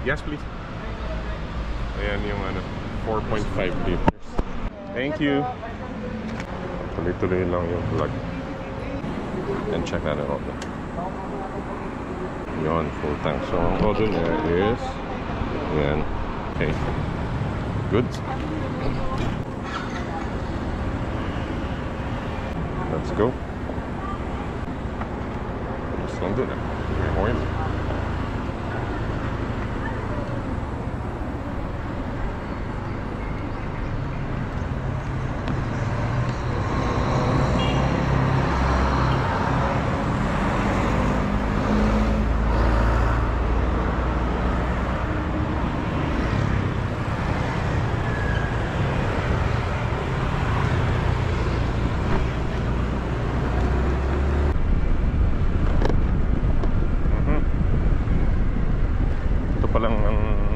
Yes, please. Ayan yung ano, 4.5 liters. Thank you. Tuloy-tuloy lang yung vlog. And check that out. Yun, full tank. So, ang auto niya is... Ayan. Okay. Good. Let's go. Just lang dun May oil.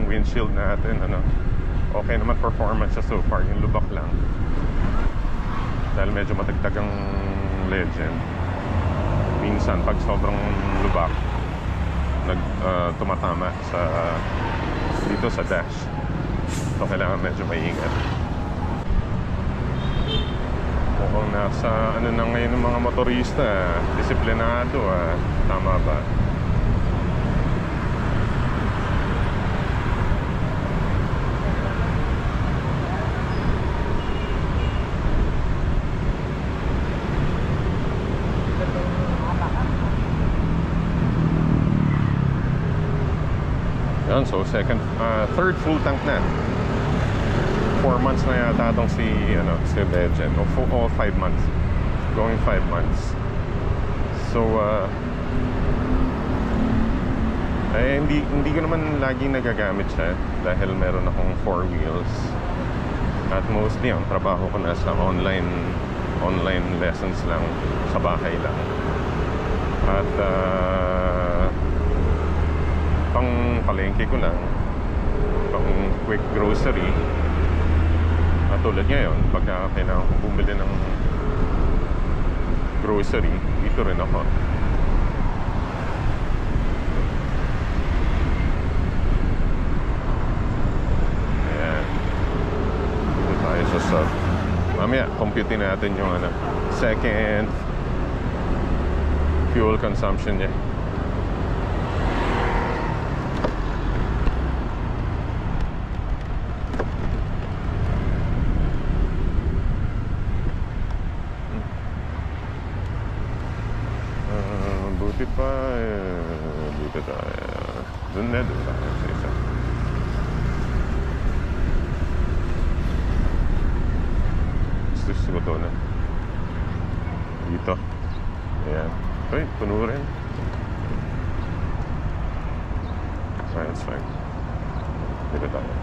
Windshield natin, ano, okay naman performance siya so far. Yung lubak lang dahil medyo matagtag ang Legend. Minsan pag sobrang lubak tumatama sa dito sa dash, so kailangan medyo maingat. Mukhang nasa ano na ngayon ng mga motorista, disiplinado tama ba? So third full tank na. 4 months na yata itong si Legend. O 5 months. Going 5 months. So hindi ko naman laging nagagamit siya dahil meron akong 4 wheels. At mostly ang trabaho ko nasa online lessons lang, sa bahay lang. At pang palengke ko lang, pang quick grocery. At tulad ngayon, pagka kailangan kong bumili ng grocery, dito rin ako. Ayan, dito tayo sa sub. Mamaya, compute natin yung second fuel consumption niya. Buti pa dito tayo. Doon tayo sa isa. Gusto ko to na dito. Ayan. Okay, puno rin. That's fine. Dito tayo.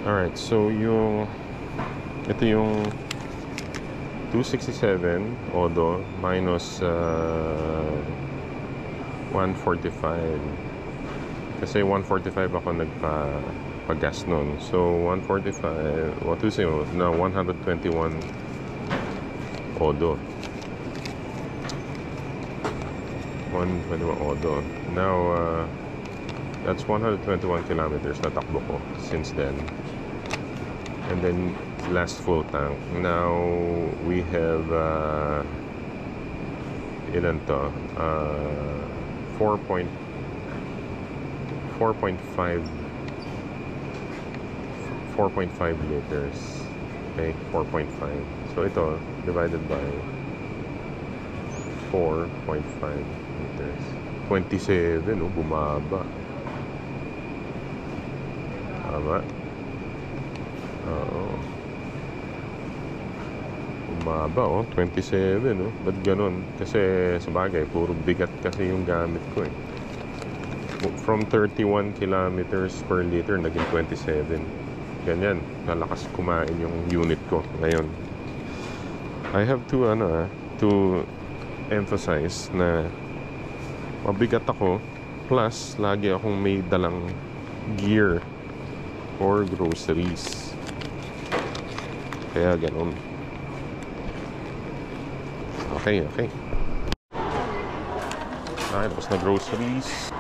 Alright, so ito yung 267 Odo minus 145 kasi 145 ako nagpa-gas nun. So 145, what to say, na 121 Odo. 121 Odo. Now that's 121 kilometers na takbo ko since then. And then last full tank. Now we have ilan to? 4.5 liters. Okay, 4.5. So ito divided by 4.5 liters. 27, bumaba. Tama. Oo. Bumaba 27 Ba't ganun? Kasi sa bagay, puro bigat kasi yung gamit ko From 31 kilometers per liter, naging 27. Ganyan, nalakas kumain yung unit ko ngayon. I have to to emphasize na mabigat ako, plus lagi akong may dalang gear or groceries. Kaya ganun. Okay. Okay, tapos na groceries.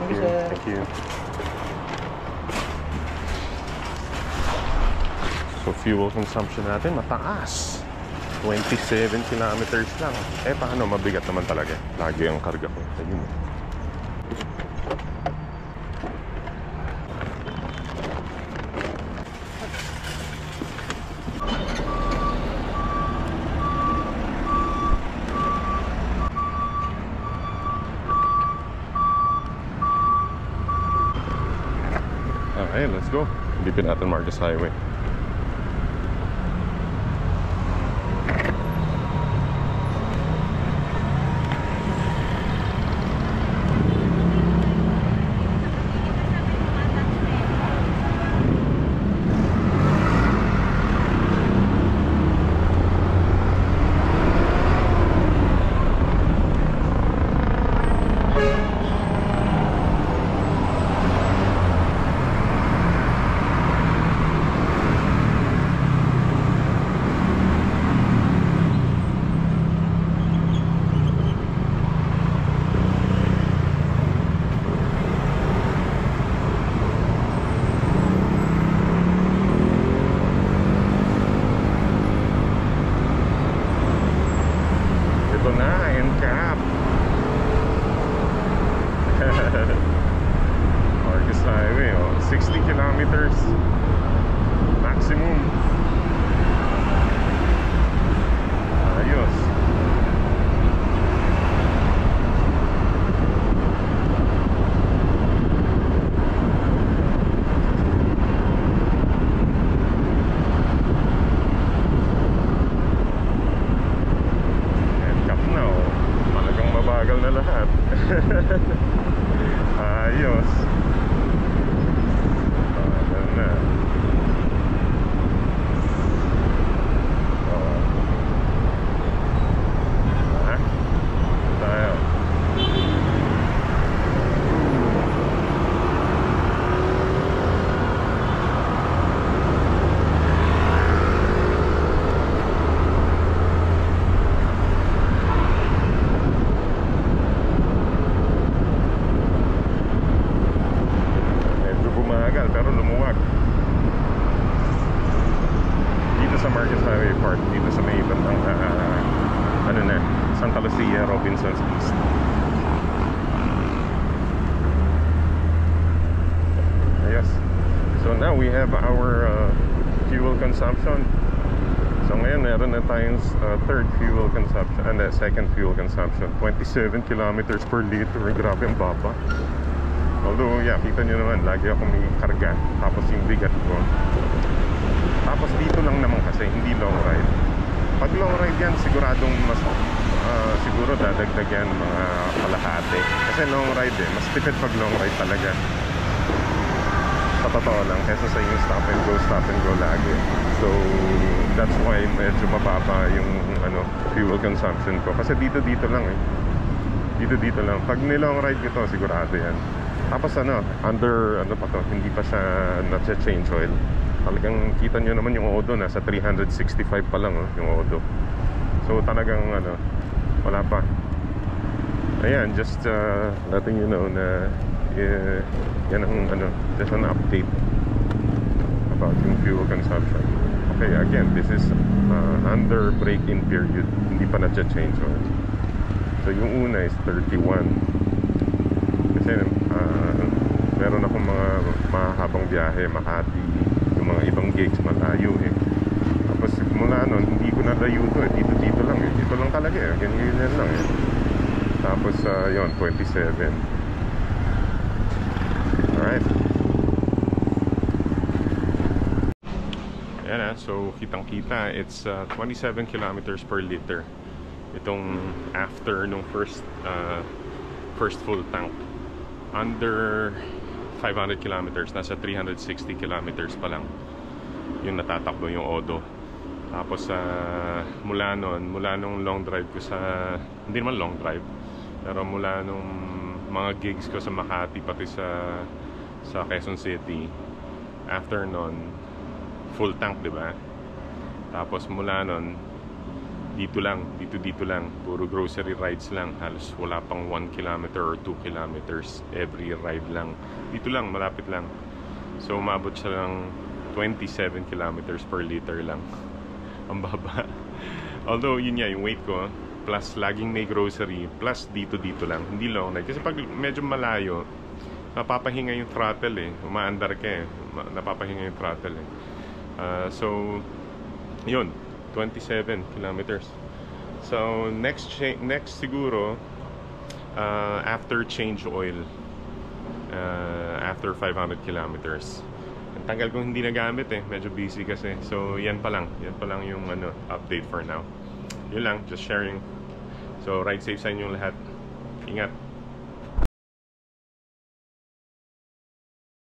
Thank you. So fuel consumption natin mataas, 27 kilometers lang. Paano, mabigat naman talaga. Lagi ang karga ko. Tignan mo. Okay, let's go. Lipin natin Marcos Highway. Marcos Highway, 60 kilometers maximum. Ayos. Na lahat. Ayos. Bagal na. Tayo. Pero lumuwag dito sa Marcos Highway Park, dito sa may bandang Santa Lucia, Robinsons East. Yes, so now we have our fuel consumption. So ngayon meron na tayong third fuel consumption and second fuel consumption, 27 kilometers per liter. Grabe ang baba. Although, yeah, kita nyo naman, lagi ako may karga. Tapos yung bigat ko. Tapos dito lang naman kasi, hindi long ride. Pag long ride yan, siguradong mas, siguro dadagdag yan mga kalahati. Kasi long ride mas tipid pag long ride talaga. Sa totoo lang, kesa sa yung stop and go lagi. So, that's why medyo mababa yung fuel consumption ko. Kasi dito lang Dito lang. Pag nilong ride ko to, sigurado yan. Tapos under pa to, hindi pa siya na-change oil. Talagang kita nyo naman yung Odo, nasa 365 pa lang yung Odo. So talagang wala pa. Ayan, just letting you know na yan ang just an update about yung fuel consumption. Okay, again, this is under break-in period, hindi pa na-change oil. So yung una is 31. Kasi meron akong mga mahabang biyahe, Makati, yung mga ibang gigs malayo Tapos mula nun, hindi ko nalayo to dito lang Dito lang talaga ganyan lang Tapos yun, 27. Alright. Ayan so kitang kita, it's 27 kilometers per liter. Itong after nung first full tank. Under 500 kilometers, nasa 360 kilometers pa lang yung natatakbo yung Odo. Tapos mula nung long drive ko sa, hindi naman long drive, pero mula nung mga gigs ko sa Makati pati sa Quezon City, after nun full tank, di ba? Tapos mula nun dito lang, puro grocery rides lang, halos wala pang 1 kilometer or 2 kilometers every ride lang, dito lang, malapit lang. So umabot siya ng 27 kilometers per liter lang. Ang baba. Although yun nga yung weight ko, plus laging may grocery, plus dito lang, hindi long ride. Kasi pag medyo malayo, napapahinga yung throttle eh, umaandar ka eh, napapahinga yung throttle eh. So yun, 27 kilometers. So next siguro, after change oil, after 500 kilometers. Ang tagal kong hindi nagamit eh, medyo busy kasi. So yan pa lang yung update for now. Yun lang, just sharing. So ride safe sa inyong lahat. Ingat.